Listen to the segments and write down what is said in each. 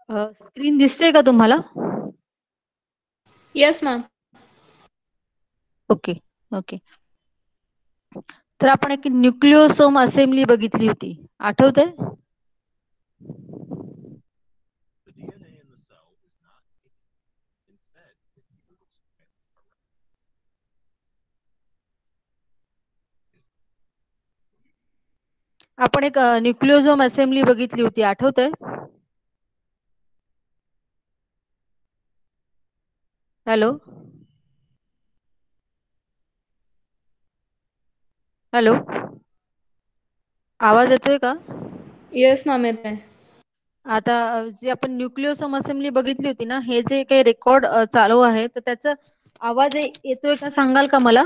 Screen दिसते का तुम्हाला? Yes, ma'am. ओके. ओके. तर आपण एक न्यूक्लिओसोम असेंबली बघितली होती, आठवतंय? आपण एक न्यूक्लिओसोम असेंबली बघितली होती, आठवतंय? हॅलो हॅलो, आवाज येतोय का? Yes, ma'am. येत आहे. आता जे आपण न्यूक्लिओसोम असेंबली बघितली होती ना, हे जे काही रेकॉर्ड चालू आहे तर त्याचा आवाज येतोय का सांगाल का मला?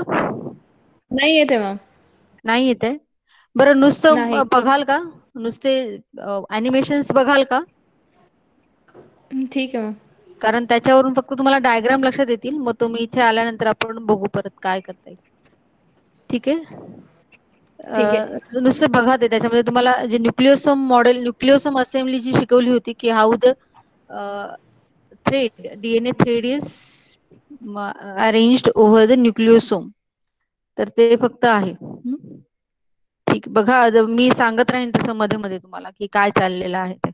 नाही येते मॅम. नाही येते. बरं, नुसतं नाही. बघाल का? नुसते अॅनिमेशन्स बघाल का? ठीक आहे मॅम. कारण त्याच्यावरून फक्त तुम्हाला डायग्राम लक्षात येतील, मग तुम्ही इथे आल्यानंतर आपण बघू परत काय करता येईल. ठीक आहे. ठीक आहे. नुसतं बघा ते, त्याच्यामध्ये तुम्हाला जे न्यूक्लिओसोम मॉडेल, न्यूक्लिओसोम असेंबली जी शिकवली होती की how the thread, DNA thread is arranged over the nucleosome, तर ते फक्त आहे. ठीक, बघा मी सांगत राहीन तसं मध्ये मध्ये तुम्हाला की काय चाललेलं आहे ते.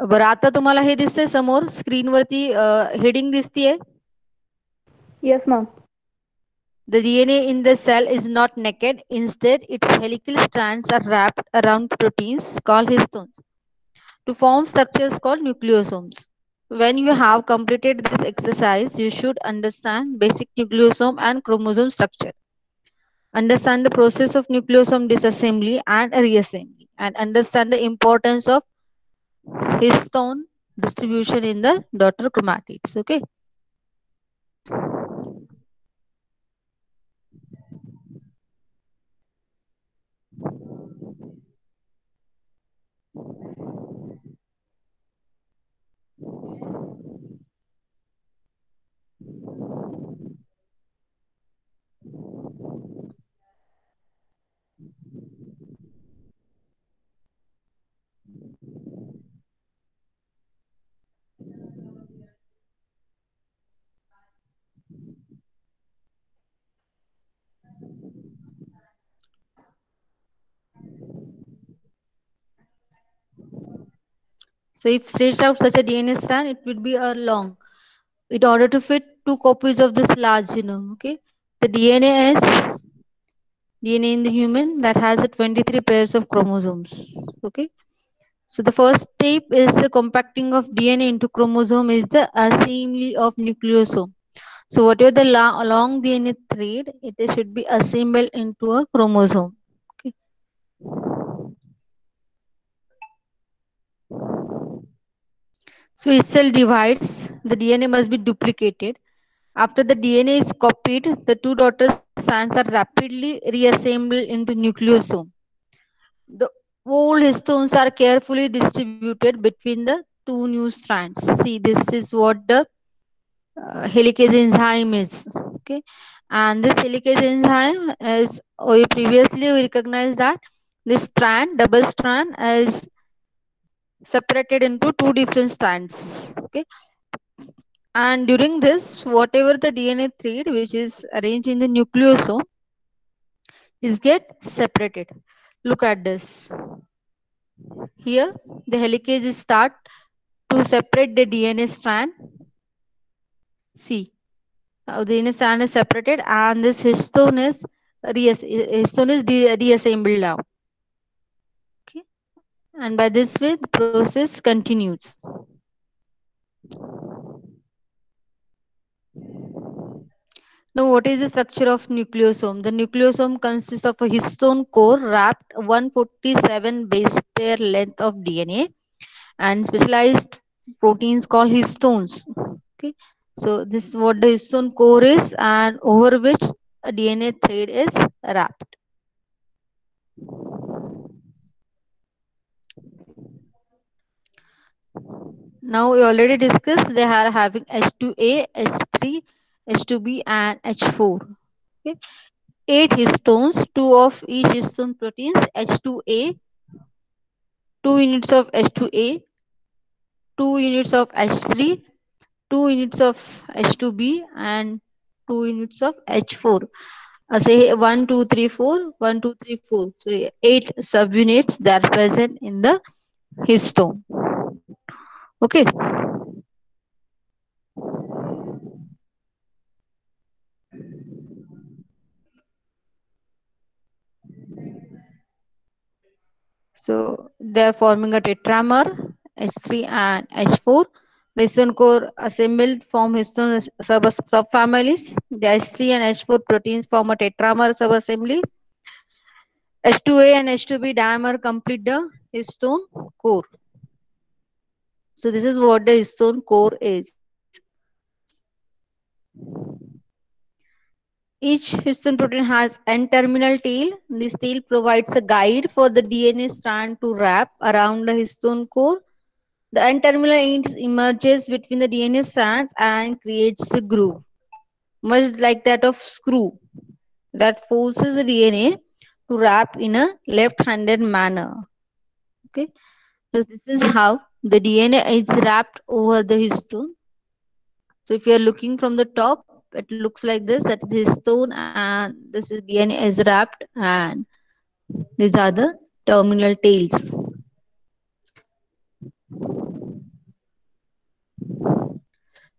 बरं, आता तुम्हाला हे दिसतंय समोर स्क्रीनवरती heading दिसतीये. Yes, ma'am. The DNA in the cell is not naked. Instead, its helical strands are wrapped around proteins called histones to form structures called nucleosomes. When you have completed this exercise, you should understand basic nucleosome and chromosome structure, understand the process of nucleosome disassembly and reassembly, and understand the importance of histone distribution in the daughter chromatids. Okay. So if stretched out such a DNA strand, it would be a long. In order to fit two copies of this large genome, okay, the DNA in the human that has a 23 pairs of chromosomes. Okay, so the first step is the compacting of DNA into chromosome is the assembly of nucleosome. So whatever the long DNA thread, it should be assembled into a chromosome. Okay. So each cell divides, the DNA must be duplicated. After the DNA is copied, the two daughter strands are rapidly reassembled into nucleosome. The old histones are carefully distributed between the two new strands. See, this is what the helicase enzyme is. Okay, and this helicase enzyme is previously we recognized that this strand, double strand, is separated into two different strands. Okay, and during this, whatever the DNA thread which is arranged in the nucleosome is get separated. Look at this. Here, the helicases start to separate the DNA strand. See, the DNA strand is separated, and this histone is reassembled now. Okay, and by this way, the process continues. Now, what is the structure of nucleosome? The nucleosome consists of a histone core wrapped 147 base pair length of DNA and specialized proteins called histones. Okay, so this is what the histone core is, and over which a DNA thread is wrapped. Now we already discussed they are having H2A, H3, H2B, and H4. Okay, 8 histones, 2 of each histone proteins, H2A, 2 units of H2A, 2 units of H3, 2 units of H2B, and 2 units of H4. Say 1, 2, 3, 4, 1, 2, 3, 4. So 8 subunits that are present in the histone. Okay. So they are forming a tetramer, H3 and H4. The histone core assembled from histone subfamilies. The H3 and H4 proteins form a tetramer subassembly. H2A and H2B dimer complete the histone core. So this is what the histone core is. Each histone protein has N-terminal tail. This tail provides a guide for the DNA strand to wrap around the histone core. The N-terminal end emerges between the DNA strands and creates a groove, much like that of screw, that forces the DNA to wrap in a left-handed manner. Okay, so this is how the DNA is wrapped over the histone. So if you are looking from the top, it looks like this. That is histone, and this is DNA is wrapped, and these are the terminal tails.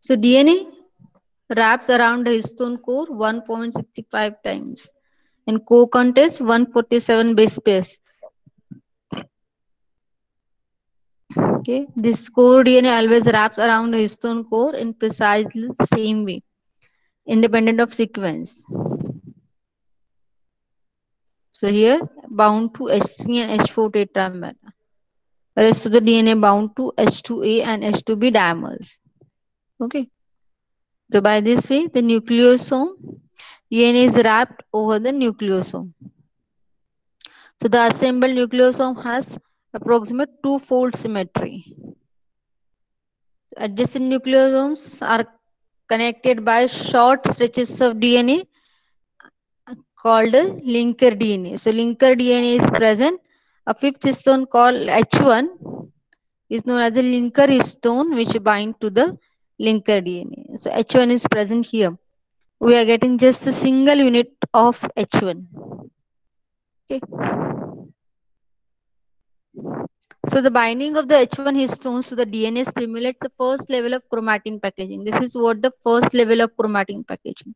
So DNA wraps around the histone core 1.65 times and core contains 147 base pairs. Okay, this core DNA always wraps around the histone core in precisely the same way, independent of sequence. So here bound to H3 and H4 tetramer. The rest of the DNA bound to H2A and H2B dimers. Okay. So by this way, the nucleosome DNA is wrapped over the nucleosome. So the assembled nucleosome has approximate two-fold symmetry. Adjacent nucleosomes are connected by short stretches of DNA called linker DNA. So linker DNA is present. A fifth histone called H1 is known as a linker histone which bind to the linker DNA. So H1 is present here. We are getting just a single unit of H1. Okay. So the binding of the H1 histones to the DNA stimulates the first level of chromatin packaging. This is what the first level of chromatin packaging.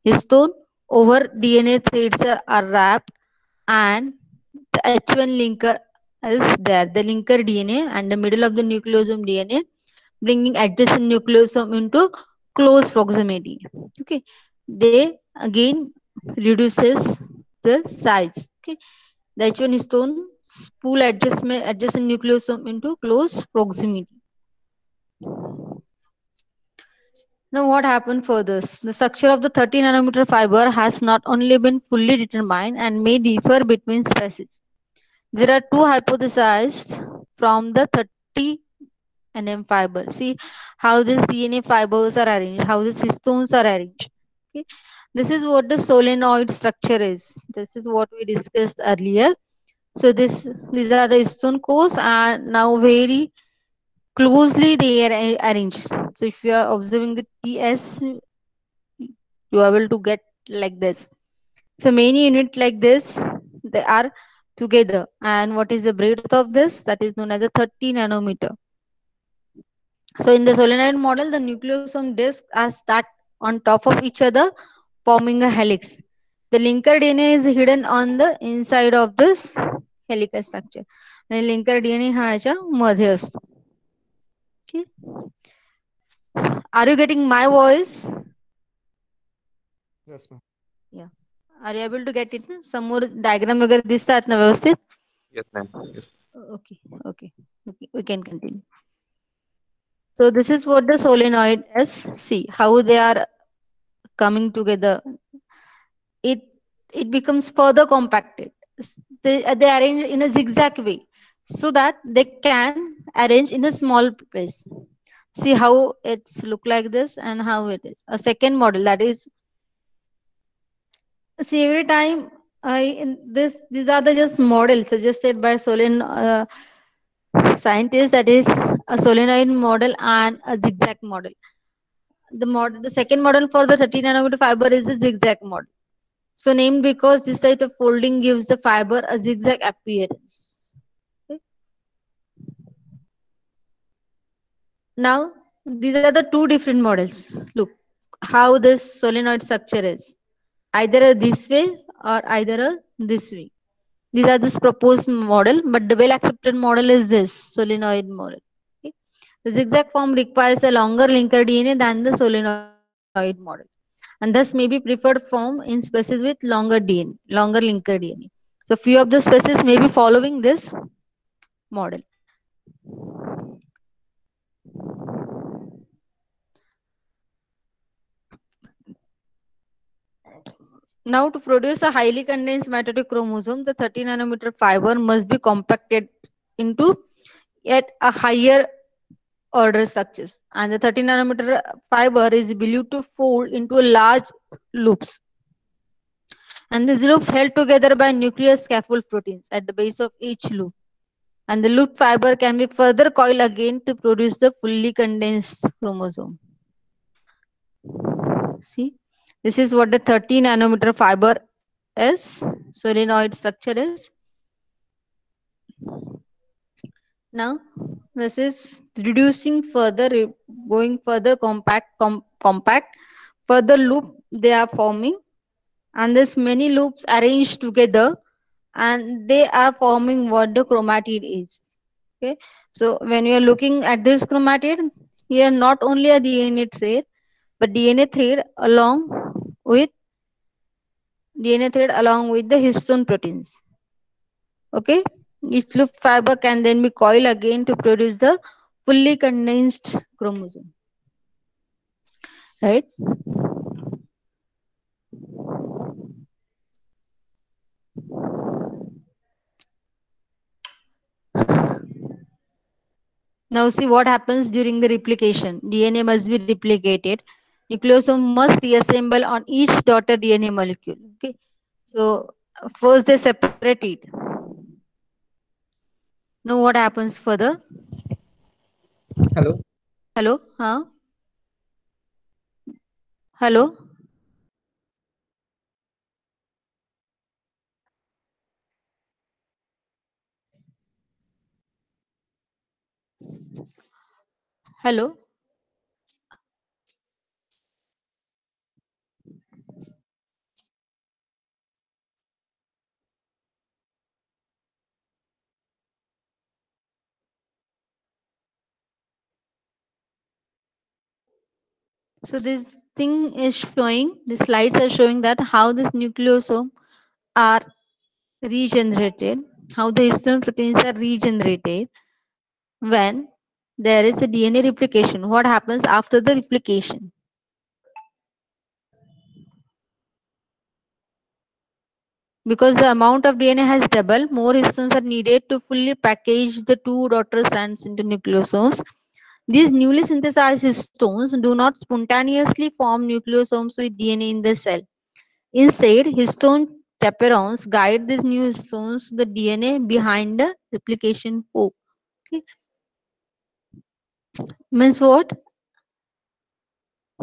Histone over DNA threads are wrapped and the H1 linker is there. The linker DNA and the middle of the nucleosome DNA bringing adjacent nucleosome into close proximity. Okay. They again reduces the size. Okay. The H1 histone spool adjacent nucleosome into close proximity. Now, what happened for this? The structure of the 30 nanometer fiber has not only been fully determined and may differ between species. There are two hypothesized from the 30 nm fiber. See how these DNA fibers are arranged, how these histones are arranged. Okay. This is what the solenoid structure is. This is what we discussed earlier. So these are the histone cores and now very closely they are arranged. So if you are observing the TS, you are able to get like this. So many units like this, they are together. And what is the breadth of this? That is known as a 30 nanometer. So in the solenoid model, the nucleosome discs are stacked on top of each other, forming a helix. The linker DNA is hidden on the inside of this helical structure. And linker DNA हा याच्या मध्ये असतो. Okay. Are you getting my voice? Yes, ma'am. Yeah. Are you able to get it? समोर diagram वगैरे दिसतात ना व्यवस्थित? Yes, ma'am. Yes. Okay. Okay. Okay. We can continue. So this is what the solenoid is. See how they are coming together. It it becomes further compacted. They arrange in a zigzag way so that they can arrange in a small place. See how it's look like this and how it is. A second model that is, see every time I in this these are the just models suggested by Solin. scientist, that is a solenoid model and a zigzag model. The second model for the 30 nanometer fiber is the zigzag model. So named because this type of folding gives the fiber a zigzag appearance. Okay. Now these are the two different models. Look how this solenoid structure is. Either a this way or either a this way. These are this proposed model, but the well accepted model is this solenoid model. Okay. The zigzag form requires a longer linker DNA than the solenoid model, and thus may be preferred form in species with longer DNA, longer linker DNA. So few of the species may be following this model. Now, to produce a highly condensed mitotic chromosome, the 30 nanometer fiber must be compacted into yet a higher order structures. And the 30 nanometer fiber is believed to fold into large loops. And these loops held together by nuclear scaffold proteins at the base of each loop. And the loop fiber can be further coiled again to produce the fully condensed chromosome. See, this is what the 30 nanometer fiber is, solenoid structure is. Now, this is reducing further, going further compact, further loop they are forming, and this many loops arranged together, and they are forming what the chromatid is. Okay, so when you are looking at this chromatid, here not only a DNA thread, but with DNA thread along with the histone proteins. Okay, each loop fiber can then be coiled again to produce the fully condensed chromosome. Right. Now see what happens during the replication. DNA must be replicated. Nucleosome must reassemble on each daughter DNA molecule. Okay. So first they separate it. Now what happens further? Hello. Hello? Huh? Hello? Hello? So this thing is showing, the slides are showing that how this nucleosome are regenerated, how the histone proteins are regenerated when there is a DNA replication. What happens after the replication? Because the amount of DNA has doubled, more histones are needed to fully package the two daughter strands into nucleosomes. These newly synthesized histones do not spontaneously form nucleosomes with DNA in the cell. Instead, histone chaperones guide these new histones to the DNA behind the replication fork. Okay. Means what?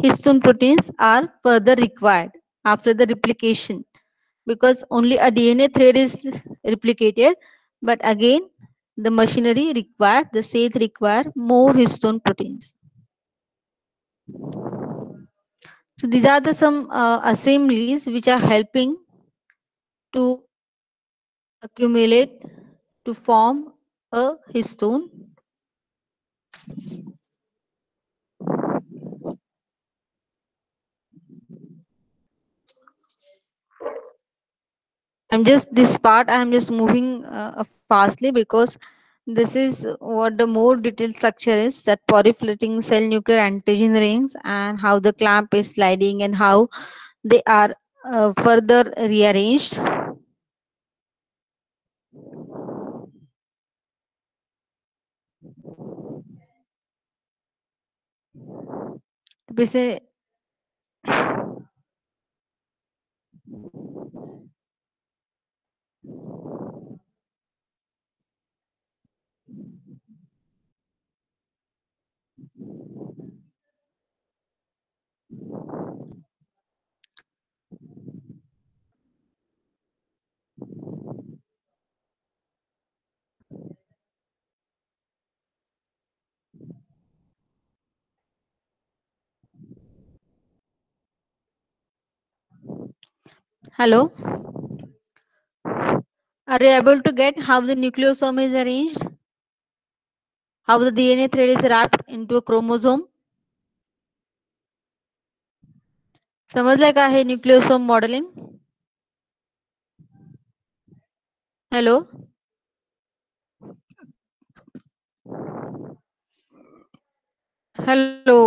Histone proteins are further required after the replication because only a DNA thread is replicated, but again the machinery required, the seth require more histone proteins. So these are the some assemblies which are helping to accumulate to form a histone. I'm just this part I'm just moving fastly because this is what the more detailed structure is, that polyflating cell nuclear antigen rings and how the clamp is sliding and how they are further rearranged. Basi- Hello. Are you able to get how the nucleosome is arranged? How the DNA thread is wrapped into a chromosome? समजलं का हे nucleosome modelling? Hello. Hello.